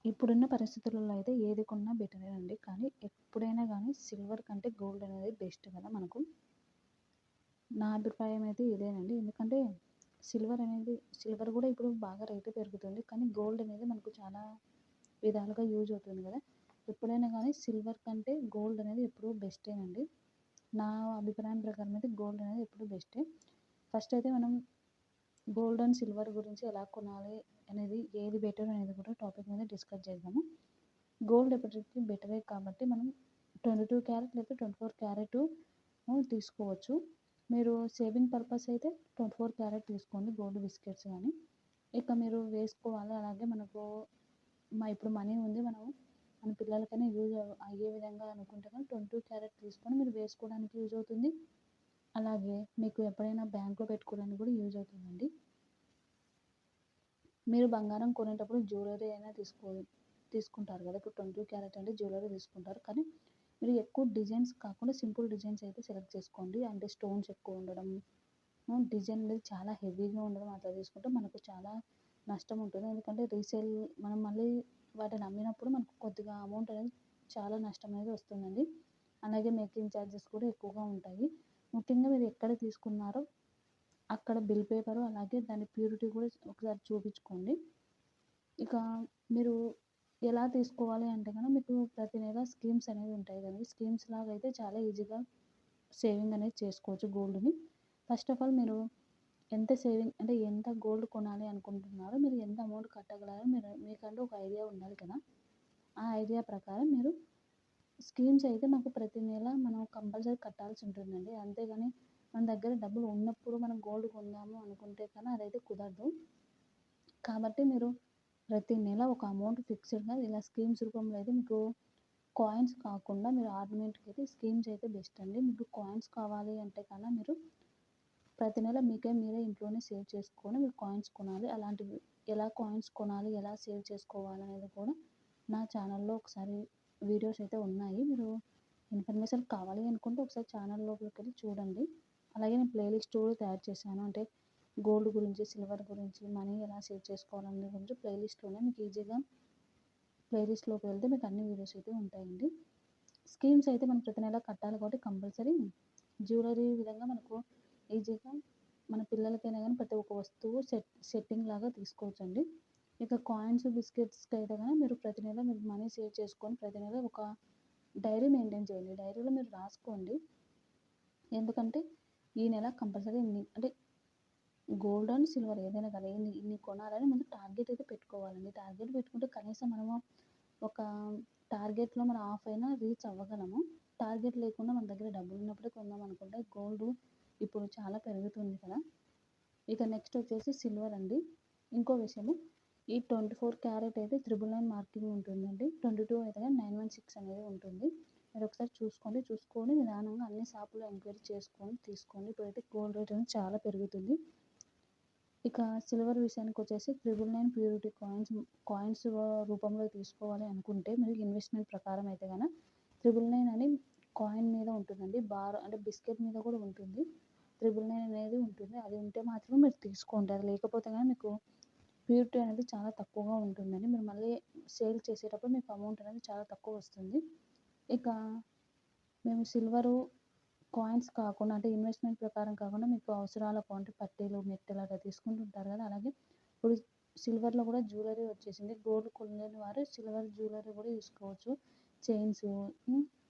ఇప్పుడున్న పరిస్థితులలో అయితే ఏది కొన్నా బెటరేనండి. కానీ ఎప్పుడైనా గానీ సిల్వర్ కంటే గోల్డ్ అనేది బెస్ట్ కదా మనకు. నా అభిప్రాయం అయితే ఇదేనండి. ఎందుకంటే సిల్వర్ గూడా ఇప్పుడు బాగా రేటు పెరుగుతుంది. కానీ గోల్డ్ అనేది మనకు చాలా విధాలుగా యూజ్ అవుతుంది గదా! ఎప్పుడైనా గానీ సిల్వర్ కంటే గోల్డ్ అనేది ఎప్పుడూ బెస్టేనండి. నా అభిప్రాయం ప్రకారం అయితే గోల్డ్ అనేది ఎప్పుడూ బెస్టే. ఫస్ట్ అయితే మనం గోల్డ్ అండ్ సిల్వర్ గురించి ఎలా కొనాలి అనేది, ఏది బెటర్ అనేది కూడా టాపిక్ మీద డిస్కస్ చేద్దాము. గోల్డ్ ఎప్పటికీ బెటరే కాబట్టి మనం 22 క్యారెట్ లేదా 24 క్యారెట్ తీసుకోవచ్చు. మీరు సేవింగ్ పర్పస్ అయితే 24 క్యారెట్ తీసుకోండి గోల్డ్ బిస్కెట్స్ గానీ. ఇక మీరు వేసుకోవాలి అలాగే మనకు ఇప్పుడు మనీ ఉంది. మన పిల్లలకైనా యూజ్ అయ్యే విధంగా అనుకుంటే కనుక 22 క్యారెట్ తీసుకొని మీరు వేసుకోవడానికి యూజ్ అవుతుంది. అలాగే మీకు ఎప్పుడైనా బ్యాంక్‌లో పెట్టుకోవడానికి కూడా యూజ్ అవుతుందండి. మీరు బంగారం కొనేటప్పుడు జ్యువెలరీ అయినా తీసుకుంటారు కదా! ఇప్పుడు 22 క్యారెట్ అంటే జ్యువెలరీ తీసుకుంటారు. కానీ మీరు ఎక్కువ డిజైన్స్ కాకుండా సింపుల్ డిజైన్స్ అయితే సెలెక్ట్ చేసుకోండి. అంటే స్టోన్స్ ఎక్కువ ఉండడం, డిజైన్ అనేది చాలా హెవీగా ఉండడం అట్లా తీసుకుంటే మనకు చాలా నష్టం ఉంటుంది. ఎందుకంటే మనం మళ్ళీ వాటిని అమ్మినప్పుడు మనకు కొద్దిగా అమౌంట్ అనేది చాలా నష్టం అనేది వస్తుందండి. అలాగే మేకింగ్ ఛార్జెస్ కూడా ఎక్కువగా ఉంటాయి. ముఖ్యంగా మీరు ఎక్కడ తీసుకున్నారో అక్కడ బిల్ పేపరు అలాగే దాని ప్యూరిటీ కూడా ఒకసారి చూపించుకోండి. ఇక మీరు ఎలా తీసుకోవాలి అంటే గనక మీకు ప్రతి నెల స్కీమ్స్ అనేవి ఉంటాయి కదండీ! స్కీమ్స్ లాగా అయితే చాలా ఈజీగా సేవింగ్ అనేది చేసుకోవచ్చు గోల్డ్‌ని. ఫస్ట్ ఆఫ్ ఆల్ మీరు ఎంత సేవింగ్ అంటే ఎంత గోల్డ్ కొనాలి అనుకుంటున్నారో, మీరు ఎంత అమౌంట్ కట్టగలరో మీకంటూ ఒక ఐడియా ఉండాలి కదా! ఆ ఐడియా ప్రకారం మీరు స్కీమ్స్ అయితే మాకు ప్రతి నెల మనం కంపల్సరీ కట్టాల్సి ఉంటుందండి. అంతేగాని మన దగ్గర డబ్బులు ఉన్నప్పుడు మనం గోల్డ్ కొందాము అనుకుంటే కన్నా అదైతే కుదరదు. కాబట్టి మీరు ప్రతి నెల ఒక అమౌంట్ ఫిక్స్‌డ్‌గా ఇలా స్కీమ్స్ రూపంలో అయితే మీకు కాయిన్స్ కాకుండా మీరు ఆర్నమెంట్‌కి అయితే స్కీమ్స్ అయితే బెస్ట్ అండి. మీకు కాయిన్స్ కావాలి అంటే కన్నా మీరు ప్రతి నెల మీరే ఇంట్లోనే సేవ్ చేసుకొని మీరు కాయిన్స్ కొనాలి. అలాంటివి ఎలా కాయిన్స్ కొనాలి, ఎలా సేవ్ చేసుకోవాలనేది కూడా నా ఛానల్‌లో ఒకసారి వీడియోస్ అయితే ఉన్నాయి. మీరు ఇన్ఫర్మేషన్ కావాలి అనుకుంటే ఒకసారి ఛానల్ లోపలికెళ్ళి చూడండి. అలాగే నేను ప్లేలిస్ట్ కూడా తయారు చేశాను. అంటే గోల్డ్ గురించి, సిల్వర్ గురించి, మనీ ఎలా సేవ్ చేసుకోవాలనే గురించి ప్లేలిస్ట్‌లోనే మీకు ఈజీగా ప్లేలిస్ట్‌లోకి వెళ్తే మీకు అన్ని వీడియోస్ అయితే ఉంటాయండి. స్కీమ్స్ అయితే మనం ప్రతి నెల కట్టాలి కాబట్టి కంపల్సరీ జ్యువెలరీ విధంగా మనకు ఈజీగా మన పిల్లలకైనా గానీ ప్రతి ఒక్క వస్తువు సెట్టింగ్ లాగా తీసుకోవచ్చండి. ఇక కాయిన్స్, బిస్కెట్స్‌కి అయితే గనక మీరు ప్రతి నెల మీరు మనీ సేవ్ చేసుకొని ప్రతి నెల ఒక డైరీ మెయింటైన్ చేయండి. డైరీలో మీరు రాసుకోండి. ఎందుకంటే ఈ నెల కంపల్సరీ అంటే గోల్డ్ అండ్ సిల్వర్ ఏదైనా కానీ ఇన్ని కొనాలని ముందు టార్గెట్ అయితే పెట్టుకోవాలండి. టార్గెట్ పెట్టుకుంటే కనీసం మనము ఒక టార్గెట్‌లో మనం హాఫ్ అయినా రీచ్ అవ్వగలము. టార్గెట్ లేకుండా మన దగ్గర డబ్బులున్నప్పుడే కొందాం అనుకుంటే గోల్డ్ ఇప్పుడు చాలా పెరుగుతుంది కదా! ఇక నెక్స్ట్ వచ్చేసి సిల్వర్ అండి. ఇంకో విషయము ఈ 24 క్యారెట్ అయితే 999 మార్కింగ్ ఉంటుందండి. 22 అయితే 916 అనేది ఉంటుంది. మీరొకసారి చూసుకోండి. చూసుకొని నిదానంగా అన్ని షాపులో ఎంక్వైరీ చేసుకొని తీసుకోండి. ఇప్పుడైతే గోల్డ్ రేట్ అనేది చాలా పెరుగుతుంది. ఇక సిల్వర్ విషయానికొచ్చేసి 999 ప్యూరిటీ కాయిన్స్ రూపంలో తీసుకోవాలి అనుకుంటే మీరు ఇన్వెస్ట్‌మెంట్ ప్రకారం అయితే గనక 999 అని కాయిన్ మీద ఉంటుందండి. బార్ అంటే బిస్కెట్ మీద కూడా ఉంటుంది. 999 అనేది ఉంటుంది. అది ఉంటే మాత్రం మీరు తీసుకోండి. అది లేకపోతే గనక మీకు ప్యూరిటీ అనేది చాలా తక్కువగా ఉంటుందండి. మీరు మళ్ళీ సేల్ చేసేటప్పుడు మీకు అమౌంట్ అనేది చాలా తక్కువ వస్తుంది. ఇక మేము సిల్వరు కాయిన్స్ కాకుండా అంటే ఇన్వెస్ట్‌మెంట్ ప్రకారం కాకుండా మీకు అవసరాలకు అంటే పట్టీలు, మెట్టెలు అట్లా తీసుకుంటుంటారు కదా! అలాగే ఇప్పుడు సిల్వర్‌లో కూడా జ్యువెలరీ వచ్చేసింది. గోల్డ్ కొనలేని వారు సిల్వర్ జ్యువెలరీ కూడా తీసుకోవచ్చు. చైన్స్,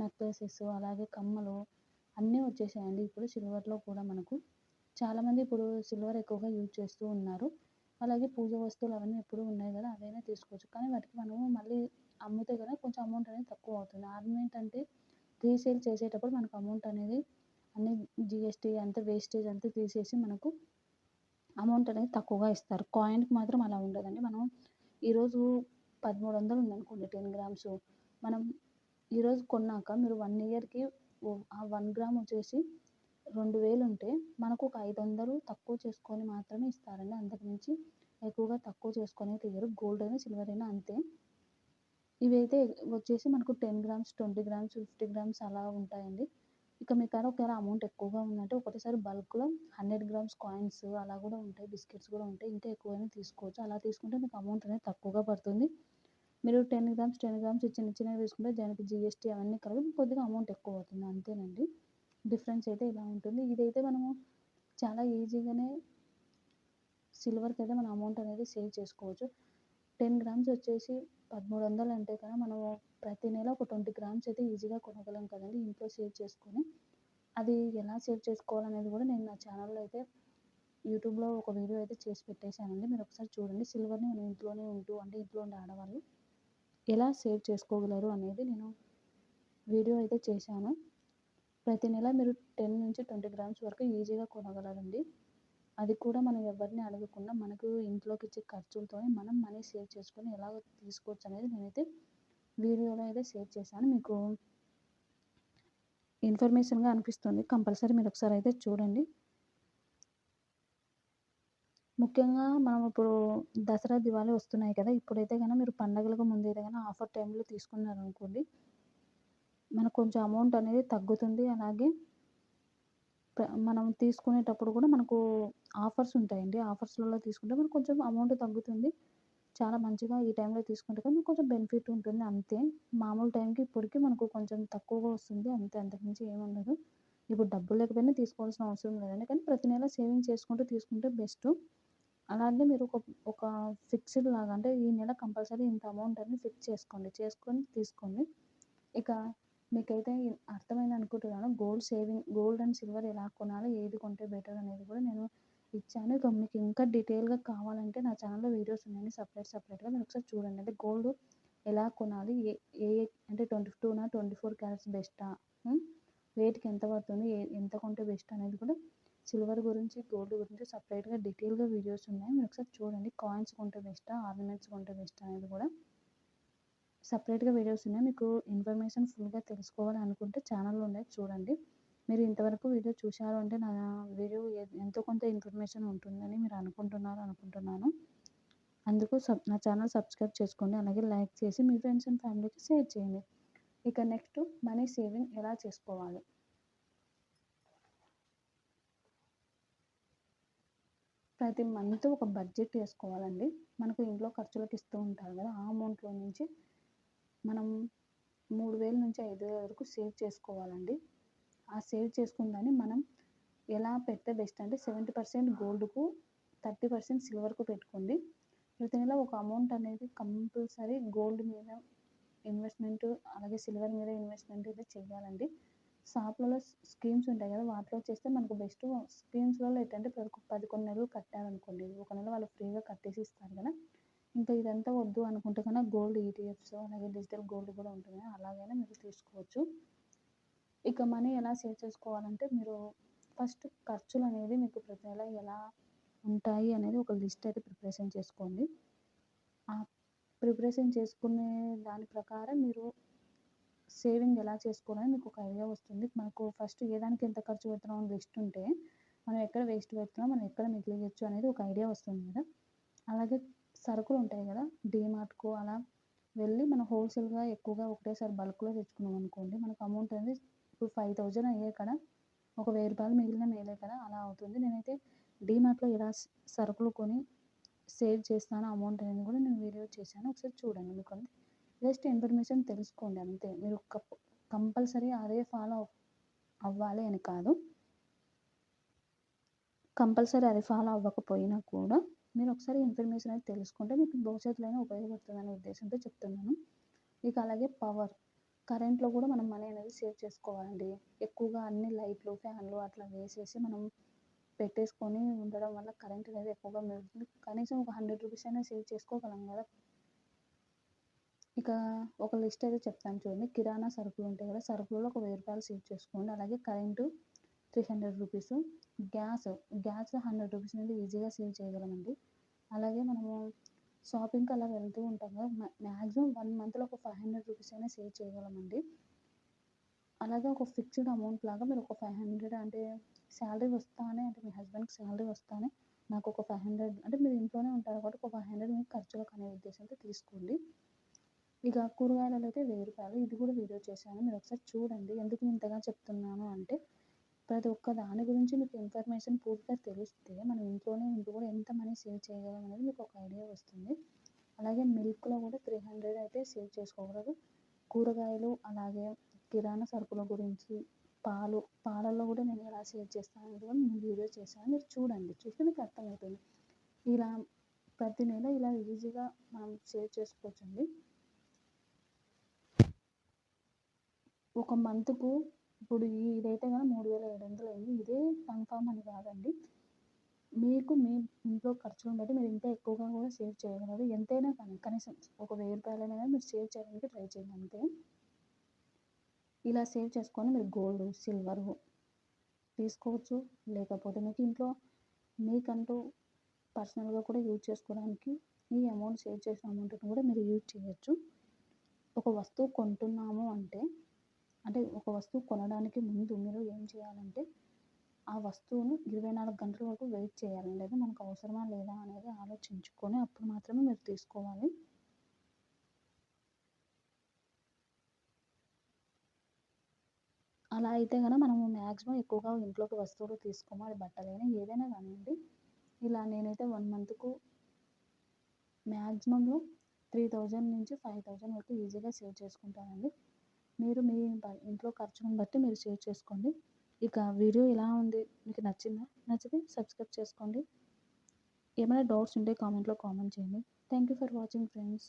నెక్లెసెస్ అలాగే కమ్మలు అన్నీ వచ్చేసాయండి ఇప్పుడు సిల్వర్‌లో కూడా మనకు. చాలామంది ఇప్పుడు సిల్వర్ ఎక్కువగా యూజ్ చేస్తూ ఉన్నారు. అలాగే పూజ వస్తువులు అవన్నీ ఎప్పుడూ ఉన్నాయి కదా! అవైనా తీసుకోవచ్చు. కానీ వాటికి మనము మళ్ళీ అమ్మితే గనక కొంచెం అమౌంట్ అనేది తక్కువ అవుతుంది. ఆర్నమెంట్ అంటే రీసేల్ చేసేటప్పుడు మనకు అమౌంట్ అనేది అన్నీ జీఎస్టీ అంతా వేస్టేజ్ అంతా తీసేసి మనకు అమౌంట్ అనేది తక్కువగా ఇస్తారు. కాయిన్‌కి మాత్రం అలా ఉండదండి. మనం ఈరోజు 1300 ఉందనుకోండి 10 గ్రామ్స్. మనం ఈరోజు కొన్నాక మీరు 1 ఇయర్‌కి ఆ 1 గ్రామ్ వచ్చేసి 2000 ఉంటే మనకు ఒక 500 తక్కువ చేసుకొని మాత్రమే ఇస్తారండి. అంతకు మించి ఎక్కువగా తక్కువ చేసుకొని అయితే ఇయ్యరు. గోల్డ్ అయినా, సిల్వర్ అయినా అంతే. ఇవైతే వచ్చేసి మనకు 10 గ్రామ్స్, 20 గ్రామ్స్, 50 గ్రామ్స్ అలా ఉంటాయండి. ఇక మీ కాడ ఒకవేళ అమౌంట్ ఎక్కువగా ఉందంటే ఒకటేసారి బల్క్‌లో 100 గ్రామ్స్ కాయిన్స్ అలా కూడా ఉంటాయి. బిస్కెట్స్ కూడా ఉంటాయి. ఇంకా ఎక్కువైనా తీసుకోవచ్చు. అలా తీసుకుంటే మీకు అమౌంట్ అనేది తక్కువగా పడుతుంది. మీరు 10 గ్రామ్స్, 10 గ్రామ్స్ చిన్న చిన్నవి తీసుకుంటే దానికి జీఎస్టీ అవన్నీ కలిపి కొద్దిగా అమౌంట్ ఎక్కువ అవుతుంది అంతేనండి. డిఫరెన్స్ అయితే ఇలా ఉంటుంది. ఇదైతే మనము చాలా ఈజీగానే సిల్వర్‌కైతే మనం అమౌంట్ అనేది సేవ్ చేసుకోవచ్చు. 10 గ్రామ్స్ వచ్చేసి 1300 అంటే కదా మనము ప్రతి నెల ఒక 20 గ్రామ్స్ అయితే ఈజీగా కొనగలం కదండీ! ఇంట్లో సేవ్ చేసుకొని. అది ఎలా సేవ్ చేసుకోవాలనేది కూడా నేను నా ఛానల్‌లో అయితే యూట్యూబ్‌లో ఒక వీడియో అయితే చేసి పెట్టేశానండి. మీరు ఒకసారి చూడండి. సిల్వర్‌ని మనం ఇంట్లోనే ఉంటూ అంటే ఇంట్లో ఉండే ఆడవాళ్ళు ఎలా సేవ్ చేసుకోగలరు అనేది నేను వీడియో అయితే చేశాను. ప్రతి నెల మీరు 10-20 గ్రామ్స్ వరకు ఈజీగా కొనగలరండి. అది కూడా మనం ఎవరిని అడగకుండా మనకు ఇంట్లోకి ఇచ్చే ఖర్చులతోనే మనం మనీ సేవ్ చేసుకొని ఎలాగ తీసుకోవచ్చు అనేది నేనైతే వీడియోలో అయితే షేర్ చేశాను. మీకు ఇన్ఫర్మేషన్‌గా అనిపిస్తుంది. కంపల్సరీ మీరు ఒకసారి అయితే చూడండి. ముఖ్యంగా మనం ఇప్పుడు దసరా, దివాళీ వస్తున్నాయి కదా! ఇప్పుడైతే గన మీరు పండగలకు ముందైతే గన ఆఫర్ టైమ్‌లో తీసుకున్నారనుకోండి, మనకు కొంచెం అమౌంట్ అనేది తగ్గుతుంది. అలాగే మనం తీసుకునేటప్పుడు కూడా మనకు ఆఫర్స్ ఉంటాయండి. ఆఫర్స్‌లలో తీసుకుంటే మనకు కొంచెం అమౌంట్ తగ్గుతుంది. చాలా మంచిగా ఈ టైంలో తీసుకుంటే కానీ కొంచెం బెనిఫిట్ ఉంటుంది అంతే. మామూలు టైంకి ఇప్పటికి మనకు కొంచెం తక్కువగా వస్తుంది అంతే. అంతకుమించి ఏముండదు. ఇప్పుడు డబ్బులు లేకపోయినా తీసుకోవాల్సిన అవసరం లేదండి. కానీ ప్రతి నెల సేవింగ్ చేసుకుంటూ తీసుకుంటే బెస్టు. అలాగే మీరు ఒక ఫిక్స్‌డ్ లాగా అంటే ఈ నెల కంపల్సరీ ఇంత అమౌంట్ అని ఫిక్స్ చేసుకోండి. చేసుకొని తీసుకోండి. ఇక మీకైతే అర్థమైంది అనుకుంటున్నాను. గోల్డ్ అండ్ సిల్వర్ ఎలా కొనాలి? ఏది కొంటే బెటర్ అనేది కూడా నేను ఇచ్చాను. ఇక మీకు ఇంకా డీటెయిల్‌గా కావాలంటే నా ఛానల్‌లో వీడియోస్ ఉన్నాయండి సెపరేట్‌గా మీరు ఒకసారి చూడండి. అంటే గోల్డ్ ఎలా కొనాలి? ఏ ఏ అంటే 22నా 24 క్యారెట్స్ బెస్టా? హ్మ్. వెయిట్‌కి ఎంత పడుతుంది? ఎంత కొంటే బెస్ట్ అనేది కూడా సిల్వర్ గురించి, గోల్డ్ గురించి సెపరేట్‌గా డీటెయిల్‌గా వీడియోస్ ఉన్నాయి. మీరు ఒకసారి చూడండి. కాయిన్స్ కొంటే బెస్టా? ఆర్నమెంట్స్ కొంటే బెస్టా? అనేది కూడా సెపరేట్‌గా వీడియోస్ ఉన్నాయి. మీకు ఇన్ఫర్మేషన్ ఫుల్‌గా తెలుసుకోవాలనుకుంటే ఛానల్‌లో ఉన్నాయి చూడండి. మీరు ఇంతవరకు వీడియో చూశారు అంటే నా వీడియో ఎంతో కొంత ఇన్ఫర్మేషన్ ఉంటుందని మీరు అనుకుంటున్నారు అనుకుంటున్నాను. అందుకు నా ఛానల్ సబ్స్క్రైబ్ చేసుకోండి. అలాగే లైక్ చేసి మీ ఫ్రెండ్స్ అండ్ ఫ్యామిలీకి షేర్ చేయండి. ఇక నెక్స్ట్ మనీ సేవింగ్ ఎలా చేసుకోవాలి? ప్రతి మంత్ ఒక బడ్జెట్ వేసుకోవాలండి. మనకు ఇంట్లో ఖర్చులకు ఇస్తూ ఉంటారు కదా! ఆ అమౌంట్‌లో నుంచి మనం 3000 నుంచి 5000 వరకు సేవ్ చేసుకోవాలండి. ఆ సేవ్ చేసుకున్న దాన్ని మనం ఎలా పెడితే బెస్ట్ అంటే 70% గోల్డ్‌కు, 30% సిల్వర్‌కు పెట్టుకోండి. ప్రతి నెల ఒక అమౌంట్ అనేది కంపల్సరీ గోల్డ్ మీద ఇన్వెస్ట్‌మెంట్ అలాగే సిల్వర్ మీద ఇన్వెస్ట్‌మెంట్ అయితే చేయాలండి. షాప్‌లలో స్కీమ్స్ ఉంటాయి కదా! వాటిలో చేస్తే మనకు బెస్ట్. స్కీమ్స్‌లలో ఏంటంటే 11 నెలలు కట్టారనుకోండి, ఒక నెల వాళ్ళు ఫ్రీగా కట్టేసి ఇస్తారు కదా! ఇంకా ఇదంతా వద్దు అనుకుంటే కనుక గోల్డ్ ఈటీఎఫ్స్ అలాగే డిజిటల్ గోల్డ్ కూడా ఉంటుంది. అలాగైనా మీరు తీసుకోవచ్చు. ఇక మనీ ఎలా సేవ్ చేసుకోవాలంటే మీరు ఫస్ట్ ఖర్చులనేది మీకు ప్రతి నెల ఎలా ఉంటాయి అనేది ఒక లిస్ట్ అయితే ప్రిపరేషన్ చేసుకోండి. ఆ ప్రిపరేషన్ చేసుకునే దాని ప్రకారం మీరు సేవింగ్ ఎలా చేసుకోవాలని మీకు ఒక ఐడియా వస్తుంది. మనకు ఫస్ట్ ఏ దానికి ఎంత ఖర్చు పెడుతున్నాం అని లిస్ట్ ఉంటే మనం ఎక్కడ వేస్ట్ పెడుతున్నాం, మనం ఎక్కడ మిగిలియచ్చు అనేది ఒక ఐడియా వస్తుంది కదా! అలాగే సరుకులు ఉంటాయి కదా! డీమార్ట్‌కో అలా వెళ్ళి మనం హోల్‌సేల్‌గా ఎక్కువగా ఒకటేసారి బల్క్‌లో తెచ్చుకున్నాం అనుకోండి, మనకు అమౌంట్ అనేది ఇప్పుడు 5000 అయ్యాయి కదా! ఒక రూ. 1000 మిగిలిన మేలే కదా! అలా అవుతుంది. నేనైతే డీమార్ట్‌లో ఎలా సరుకులు కొని సేవ్ చేస్తాను అమౌంట్ అనేది కూడా నేను వీడియో చేశాను. ఒకసారి చూడండి. మీకు జస్ట్ ఇన్ఫర్మేషన్ తెలుసుకోండి అంతే. మీరు కంపల్సరీ అదే ఫాలో అవ్వాలి అని కాదు. కంపల్సరీ అది ఫాలో అవ్వకపోయినా కూడా మీరు ఒకసారి ఇన్ఫర్మేషన్ అనేది తెలుసుకుంటే మీకు భవిష్యత్తులోనే ఉపయోగపడుతుందనే ఉద్దేశంతో చెప్తున్నాను. ఇక అలాగే కరెంట్‌లో కూడా మనం మనీ అనేది సేవ్ చేసుకోవాలండి. ఎక్కువగా అన్ని లైట్లు, ఫ్యాన్లు అట్లా వేసేసి మనం పెట్టేసుకొని ఉండడం వల్ల కరెంట్ అనేది ఎక్కువగా మిగులుతుంది. కనీసం ఒక రూ. 100 అయినా సేవ్ చేసుకోగలం కదా! ఇక ఒక లిస్ట్ అయితే చెప్తాను చూడండి. కిరాణా సరుకులు ఉంటాయి కదా! సరుకులలో ఒక రూ. 1000 సేవ్ చేసుకోండి. అలాగే కరెంటు రూ. 300, గ్యాస్ రూ. 100 నుండి ఈజీగా సేవ్ చేయగలమండి. అలాగే మనము షాపింగ్‌కి అలా వెళ్తూ ఉంటాం కదా! మ్యాక్సిమం 1 మంత్‌లో ఒక రూ. 500 అయినా సేవ్ చేయగలమండి. అలాగే ఒక ఫిక్స్డ్ అమౌంట్ లాగా మీరు ఒక 500 అంటే శాలరీ వస్తానే అంటే మీ హస్బెండ్‌కి శాలరీ వస్తానే నాకు ఒక 500 అంటే మీరు ఇంట్లోనే ఉంటారు కాబట్టి ఒక 500 మీకు ఖర్చులకు అనే ఉద్దేశంతో తీసుకోండి. ఇక కూరగాయలలో అయితే రూ. 1000 ఇది కూడా వీడియో చేశాను. మీరు ఒకసారి చూడండి. ఎందుకు ఇంతగా చెప్తున్నాను అంటే ప్రతి ఒక్క దాని గురించి మీకు ఇన్ఫర్మేషన్ పూర్తిగా తెలిస్తే మనం ఇంట్లోనే ఉంటూ కూడా ఎంత మనీ సేవ్ చేయగలం అనేది మీకు ఒక ఐడియా వస్తుంది. అలాగే మిల్క్లో కూడా 300 అయితే సేవ్ చేసుకోగలరు. కూరగాయలు అలాగే కిరాణా సరుకుల గురించి పాలల్లో కూడా నేను ఎలా సేవ్ చేస్తాను అనేది కూడా నేను వీడియో చేశాను. మీరు చూడండి, చూస్తే మీకు అర్థమవుతుంది. ఇలా ప్రతి నెల ఇలా ఈజీగా మనం సేవ్ చేసుకోవచ్చండి. ఒక మంత్కు ఇప్పుడు ఇదైతే కనుక 3700 అయింది. ఇదే కన్ఫామ్ అని కాదండి. మీకు మీ ఇంట్లో ఖర్చులను బట్టి మీరు ఇంకా ఎక్కువగా కూడా సేవ్ చేయగలరు. ఎంతైనా కానీ కనీసం ఒక 1000 రూపాయలైనా కానీ మీరు సేవ్ చేయడానికి ట్రై చేయండి అంతే. ఇలా సేవ్ చేసుకొని మీరు గోల్డ్, సిల్వర్ తీసుకోవచ్చు. లేకపోతే మీకు ఇంట్లో మీకంటూ పర్సనల్గా కూడా యూజ్ చేసుకోవడానికి ఈ అమౌంట్ సేవ్ చేసిన అమౌంట్ని కూడా మీరు యూజ్ చేయొచ్చు. ఒక వస్తువు కొంటున్నాము అంటే ఒక వస్తువు కొనడానికి ముందు మీరు ఏం చేయాలంటే ఆ వస్తువును 24 గంటల వరకు వెయిట్ చేయాలి. లేదా మనకు అవసరమా లేదా అనేది ఆలోచించుకొని అప్పుడు మాత్రమే మీరు తీసుకోవాలి. అలా అయితే కనుక మనము మ్యాక్సిమం ఎక్కువగా ఇంట్లోకి వస్తువులు తీసుకోము. అది బట్టలైనా ఏదైనా కానివ్వండి. ఇలా నేనైతే 1 మంత్కు మ్యాక్సిమంలో 3000 నుంచి 5000 వరకు ఈజీగా సేవ్ చేసుకుంటానండి. మీరు మీ ఇంట్లో ఖర్చులను బట్టి మీరు సేవ్ చేసుకోండి. ఇక వీడియో ఎలా ఉంది, మీకు నచ్చిందా? నచ్చితే సబ్స్క్రైబ్ చేసుకోండి. ఏమైనా డౌట్స్ ఉంటే కామెంట్లో కామెంట్ చేయండి. Thank you for watching friends.